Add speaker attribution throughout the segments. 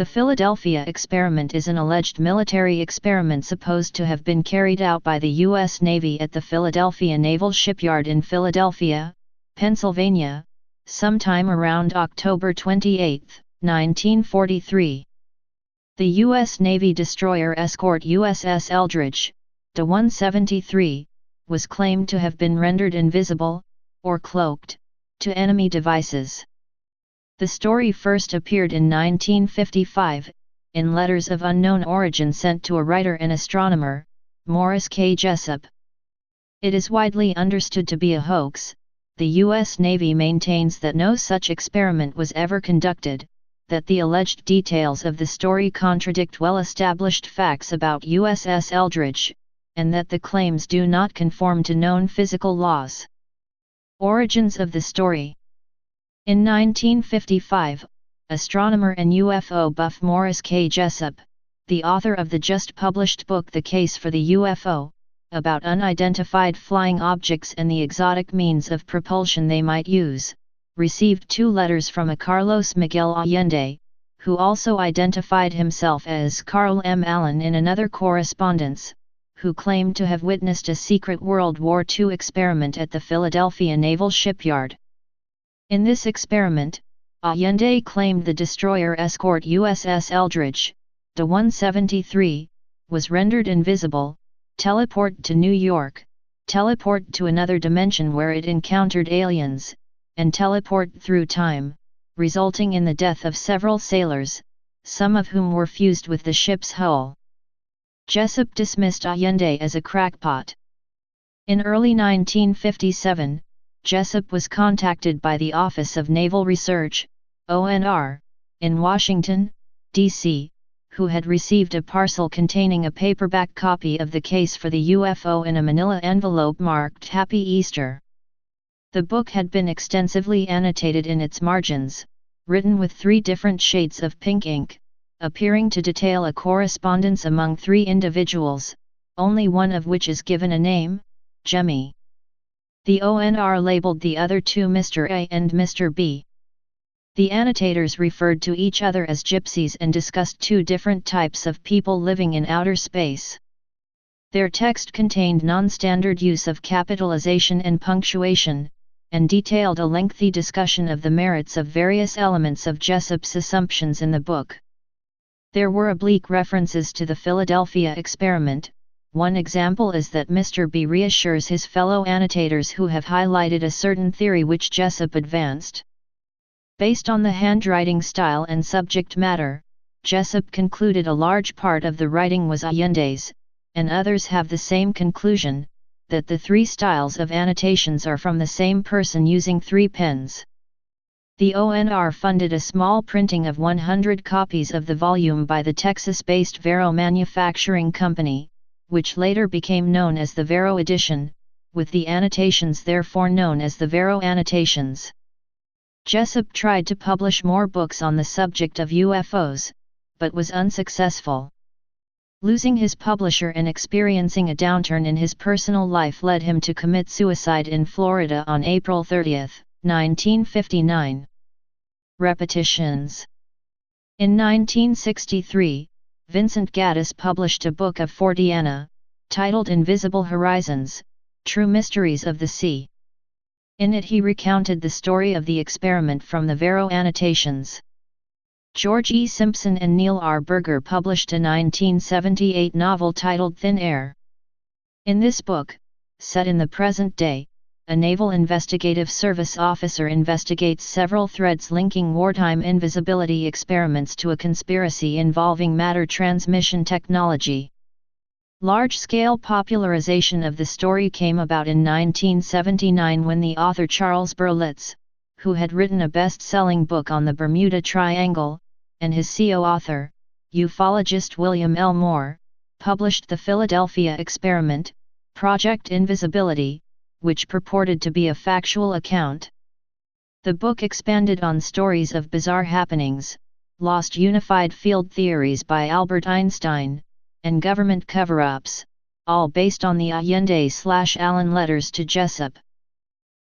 Speaker 1: The Philadelphia experiment is an alleged military experiment supposed to have been carried out by the U.S. Navy at the Philadelphia Naval Shipyard in Philadelphia, Pennsylvania, sometime around October 28, 1943. The U.S. Navy destroyer escort USS Eldridge, DE 173, was claimed to have been rendered invisible, or cloaked, to enemy devices. The story first appeared in 1955, in letters of unknown origin sent to a writer and astronomer, Morris K. Jessup. It is widely understood to be a hoax. The U.S. Navy maintains that no such experiment was ever conducted, that the alleged details of the story contradict well-established facts about USS Eldridge, and that the claims do not conform to known physical laws. Origins of the story. In 1955, astronomer and UFO buff Morris K. Jessup, the author of the just-published book The Case for the UFO, about unidentified flying objects and the exotic means of propulsion they might use, received 2 letters from a Carlos Miguel Allende, who also identified himself as Carl M. Allen in another correspondence, who claimed to have witnessed a secret World War II experiment at the Philadelphia Naval Shipyard. In this experiment, Allende claimed the destroyer escort USS Eldridge, DE 173, was rendered invisible, teleported to New York, teleported to another dimension where it encountered aliens, and teleported through time, resulting in the death of several sailors, some of whom were fused with the ship's hull. Jessup dismissed Allende as a crackpot. In early 1957, Jessup was contacted by the Office of Naval Research, ONR, in Washington, D.C., who had received a parcel containing a paperback copy of The Case for the UFO in a manila envelope marked Happy Easter. The book had been extensively annotated in its margins, written with 3 different shades of pink ink, appearing to detail a correspondence among 3 individuals, only one of which is given a name, Jemmy. The ONR labeled the other 2 Mr. A and Mr. B. The annotators referred to each other as gypsies and discussed 2 different types of people living in outer space. Their text contained non-standard use of capitalization and punctuation, and detailed a lengthy discussion of the merits of various elements of Jessup's assumptions in the book. There were oblique references to the Philadelphia experiment. One example is that Mr. B reassures his fellow annotators who have highlighted a certain theory which Jessup advanced. Based on the handwriting style and subject matter, Jessup concluded a large part of the writing was Allende's, and others have the same conclusion, that the 3 styles of annotations are from the same person using 3 pens. The ONR funded a small printing of 100 copies of the volume by the Texas-based Vero Manufacturing Company, which later became known as the Vero edition, with the annotations therefore known as the Vero annotations. Jessup tried to publish more books on the subject of UFOs, but was unsuccessful. Losing his publisher and experiencing a downturn in his personal life led him to commit suicide in Florida on April 30, 1959. Repetitions. In 1963, Vincent Gaddis published a book of Forteana, titled Invisible Horizons, True Mysteries of the Sea. In it he recounted the story of the experiment from the Vero annotations. George E. Simpson and Neil R. Berger published a 1978 novel titled Thin Air. In this book, set in the present day, a Naval Investigative Service officer investigates several threads linking wartime invisibility experiments to a conspiracy involving matter transmission technology. Large-scale popularization of the story came about in 1979 when the author Charles Berlitz, who had written a best-selling book on the Bermuda Triangle, and his co-author, ufologist William L. Moore, published The Philadelphia Experiment, Project Invisibility, which purported to be a factual account. The book expanded on stories of bizarre happenings, lost unified field theories by Albert Einstein, and government cover-ups, all based on the Allende/Allen letters to Jessup.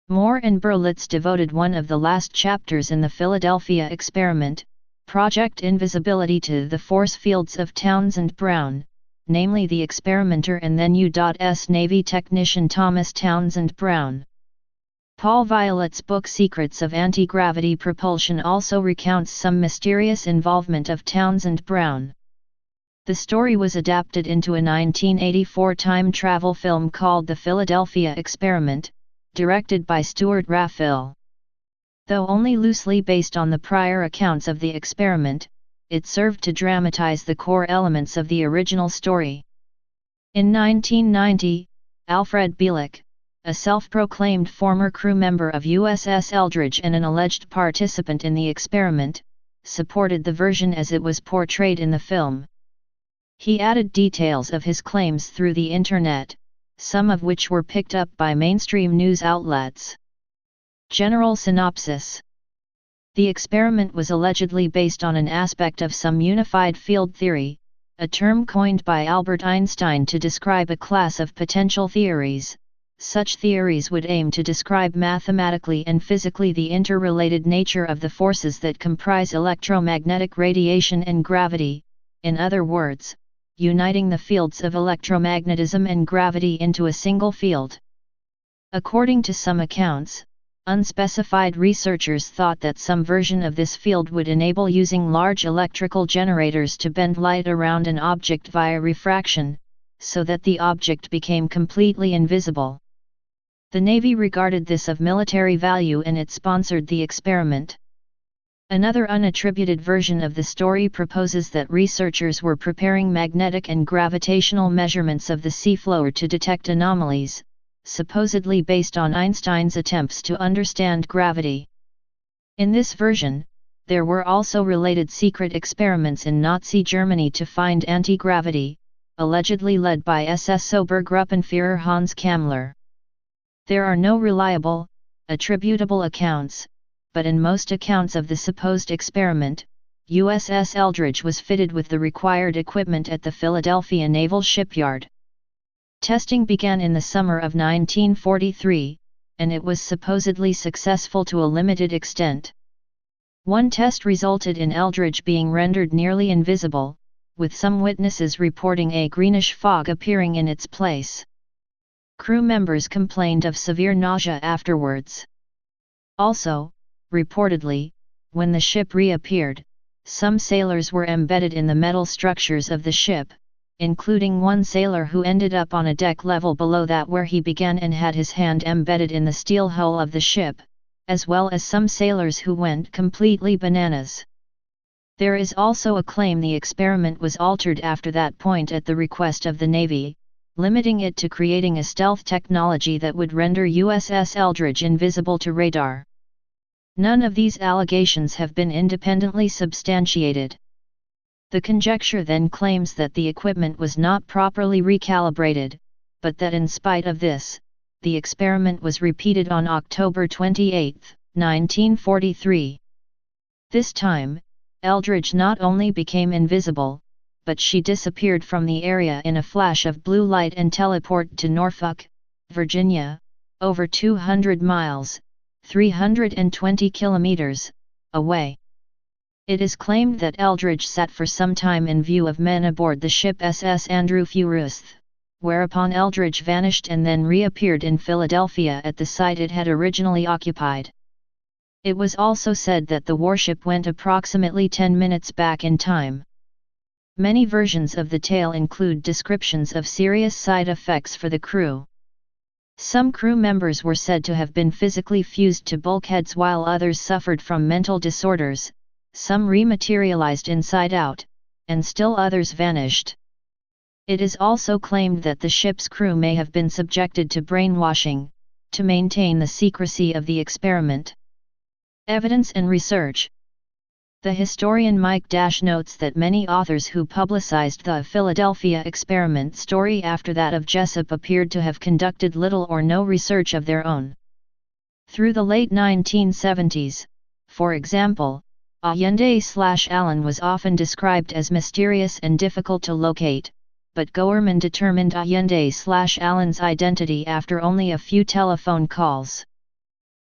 Speaker 1: Moore and Berlitz devoted one of the last chapters in the Philadelphia Experiment, Project Invisibility to the Force Fields of Townsend Brown, namely the experimenter and then U.S. Navy technician Thomas Townsend Brown. Paul Violet's book Secrets of Anti-Gravity Propulsion also recounts some mysterious involvement of Townsend Brown. The story was adapted into a 1984 time travel film called The Philadelphia Experiment, directed by Stuart Raphael. Though only loosely based on the prior accounts of the experiment, it served to dramatize the core elements of the original story. In 1990, Alfred Bielek, a self-proclaimed former crew member of USS Eldridge and an alleged participant in the experiment, supported the version as it was portrayed in the film. He added details of his claims through the internet, some of which were picked up by mainstream news outlets. General synopsis. The experiment was allegedly based on an aspect of some unified field theory, a term coined by Albert Einstein to describe a class of potential theories. Such theories would aim to describe mathematically and physically the interrelated nature of the forces that comprise electromagnetic radiation and gravity, in other words, uniting the fields of electromagnetism and gravity into a single field. According to some accounts, unspecified researchers thought that some version of this field would enable using large electrical generators to bend light around an object via refraction, so that the object became completely invisible. The Navy regarded this of military value and it sponsored the experiment. Another unattributed version of the story proposes that researchers were preparing magnetic and gravitational measurements of the seafloor to detect anomalies, supposedly based on Einstein's attempts to understand gravity. In this version, there were also related secret experiments in Nazi Germany to find anti-gravity, allegedly led by SS Obergruppenführer Hans Kammler. There are no reliable, attributable accounts, but in most accounts of the supposed experiment, USS Eldridge was fitted with the required equipment at the Philadelphia Naval Shipyard. Testing began in the summer of 1943, and it was supposedly successful to a limited extent. One test resulted in Eldridge being rendered nearly invisible, with some witnesses reporting a greenish fog appearing in its place. Crew members complained of severe nausea afterwards. Also, reportedly, when the ship reappeared, some sailors were embedded in the metal structures of the ship, including one sailor who ended up on a deck level below that where he began and had his hand embedded in the steel hull of the ship, as well as some sailors who went completely bananas. There is also a claim the experiment was altered after that point at the request of the Navy, limiting it to creating a stealth technology that would render USS Eldridge invisible to radar. None of these allegations have been independently substantiated. The conjecture then claims that the equipment was not properly recalibrated, but that in spite of this, the experiment was repeated on October 28, 1943. This time, Eldridge not only became invisible, but she disappeared from the area in a flash of blue light and teleported to Norfolk, Virginia, over 200 miles, 320 kilometers, away. It is claimed that Eldridge sat for some time in view of men aboard the ship SS Andrew Furusth, whereupon Eldridge vanished and then reappeared in Philadelphia at the site it had originally occupied. It was also said that the warship went approximately 10 minutes back in time. Many versions of the tale include descriptions of serious side effects for the crew. Some crew members were said to have been physically fused to bulkheads while others suffered from mental disorders, some rematerialized inside out, and still others vanished. It is also claimed that the ship's crew may have been subjected to brainwashing, to maintain the secrecy of the experiment. Evidence and research. The historian Mike Dash notes that many authors who publicized the Philadelphia experiment story after that of Jessup appeared to have conducted little or no research of their own. Through the late 1970s, for example, Allende/Allen was often described as mysterious and difficult to locate, but Goerman determined Allende/Allen's identity after only a few telephone calls.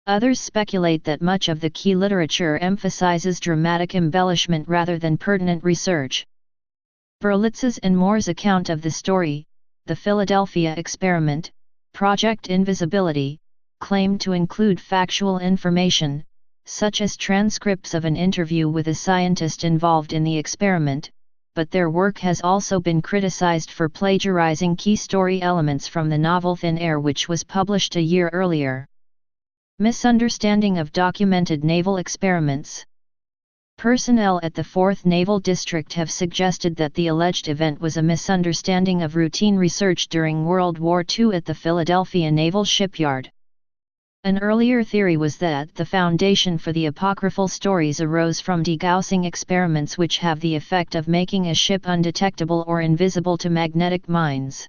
Speaker 1: Others speculate that much of the key literature emphasizes dramatic embellishment rather than pertinent research. Berlitz's and Moore's account of the story, The Philadelphia Experiment, Project Invisibility, claimed to include factual information, such as transcripts of an interview with a scientist involved in the experiment, but their work has also been criticized for plagiarizing key story elements from the novel Thin Air, which was published a year earlier. Misunderstanding of documented naval experiments. Personnel at the 4th Naval District have suggested that the alleged event was a misunderstanding of routine research during World War II at the Philadelphia Naval Shipyard. An earlier theory was that the foundation for the apocryphal stories arose from degaussing experiments which have the effect of making a ship undetectable or invisible to magnetic mines.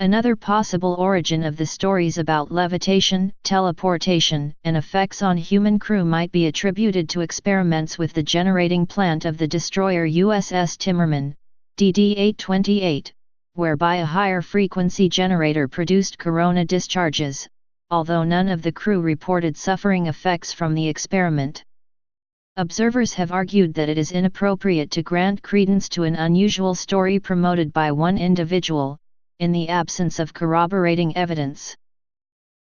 Speaker 1: Another possible origin of the stories about levitation, teleportation, and effects on human crew might be attributed to experiments with the generating plant of the destroyer USS Timmerman, DD-828, whereby a higher frequency generator produced corona discharges, although none of the crew reported suffering effects from the experiment. Observers have argued that it is inappropriate to grant credence to an unusual story promoted by one individual, in the absence of corroborating evidence.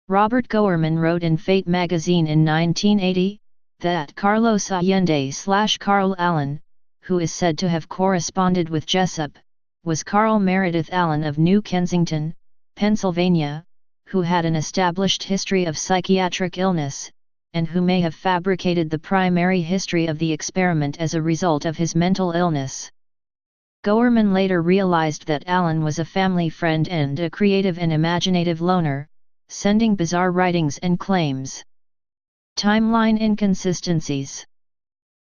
Speaker 1: Robert Goerman wrote in Fate magazine in 1980, that Carlos Allende/Carl Allen, who is said to have corresponded with Jessup, was Carl Meredith Allen of New Kensington, Pennsylvania, who had an established history of psychiatric illness, and who may have fabricated the primary history of the experiment as a result of his mental illness. Goerman later realized that Allen was a family friend and a creative and imaginative loner, sending bizarre writings and claims. Timeline inconsistencies.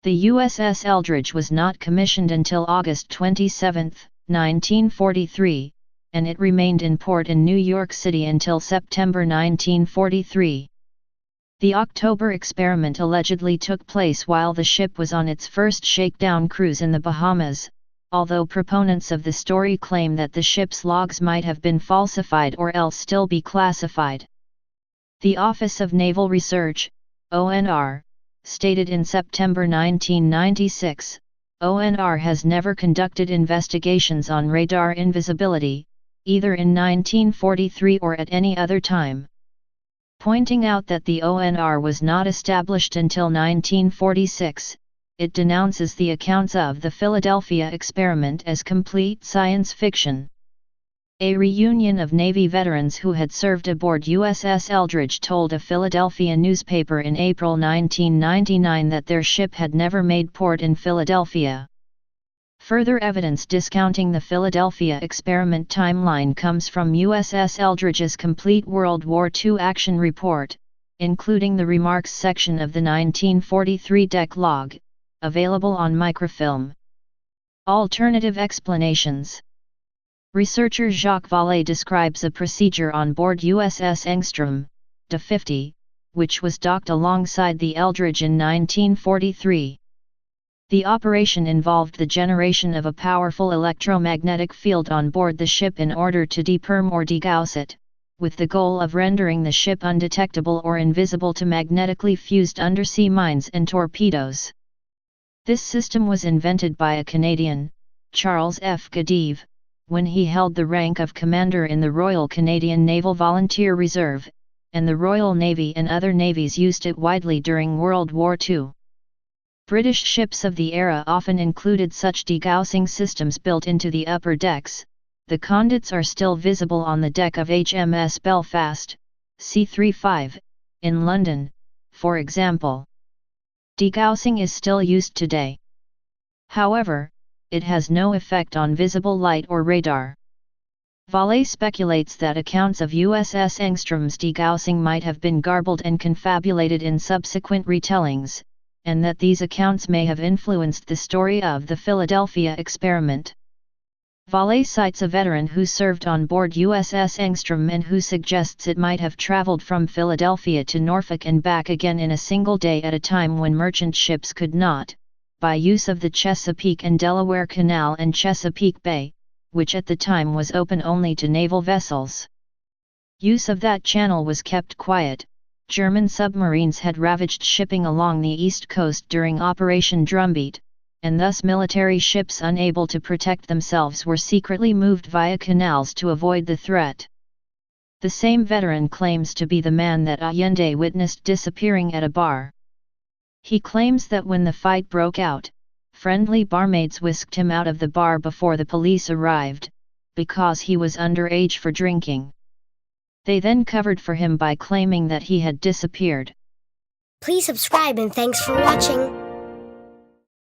Speaker 1: The USS Eldridge was not commissioned until August 27, 1943, and it remained in port in New York City until September 1943. The October experiment allegedly took place while the ship was on its first shakedown cruise in the Bahamas, although proponents of the story claim that the ship's logs might have been falsified or else still be classified. The Office of Naval Research, ONR, stated in September 1996, ONR has never conducted investigations on radar invisibility, either in 1943 or at any other time. Pointing out that the ONR was not established until 1946, it denounces the accounts of the Philadelphia experiment as complete science fiction. A reunion of Navy veterans who had served aboard USS Eldridge told a Philadelphia newspaper in April 1999 that their ship had never made port in Philadelphia. Further evidence discounting the Philadelphia experiment timeline comes from USS Eldridge's complete World War II action report, including the remarks section of the 1943 deck log, available on microfilm. Alternative explanations. Researcher Jacques Vallée describes a procedure on board USS Engstrom, DA-50, which was docked alongside the Eldridge in 1943. The operation involved the generation of a powerful electromagnetic field on board the ship in order to deperm or degauss it, with the goal of rendering the ship undetectable or invisible to magnetically fused undersea mines and torpedoes. This system was invented by a Canadian, Charles F. Gadive, when he held the rank of Commander in the Royal Canadian Naval Volunteer Reserve, and the Royal Navy and other navies used it widely during World War II. British ships of the era often included such degaussing systems built into the upper decks. The conduits are still visible on the deck of HMS Belfast, C-35, in London, for example. Degaussing is still used today. However, it has no effect on visible light or radar. Vallée speculates that accounts of USS Engstrom's degaussing might have been garbled and confabulated in subsequent retellings, and that these accounts may have influenced the story of the Philadelphia experiment. Vallée cites a veteran who served on board USS Engstrom and who suggests it might have traveled from Philadelphia to Norfolk and back again in a single day at a time when merchant ships could not, by use of the Chesapeake and Delaware Canal and Chesapeake Bay, which at the time was open only to naval vessels. Use of that channel was kept quiet, German submarines had ravaged shipping along the east coast during Operation Drumbeat, and thus military ships unable to protect themselves were secretly moved via canals to avoid the threat. The same veteran claims to be the man that Allende witnessed disappearing at a bar. He claims that when the fight broke out, friendly barmaids whisked him out of the bar before the police arrived, because he was underage for drinking. They then covered for him by claiming that he had disappeared.
Speaker 2: Please subscribe and thanks for watching.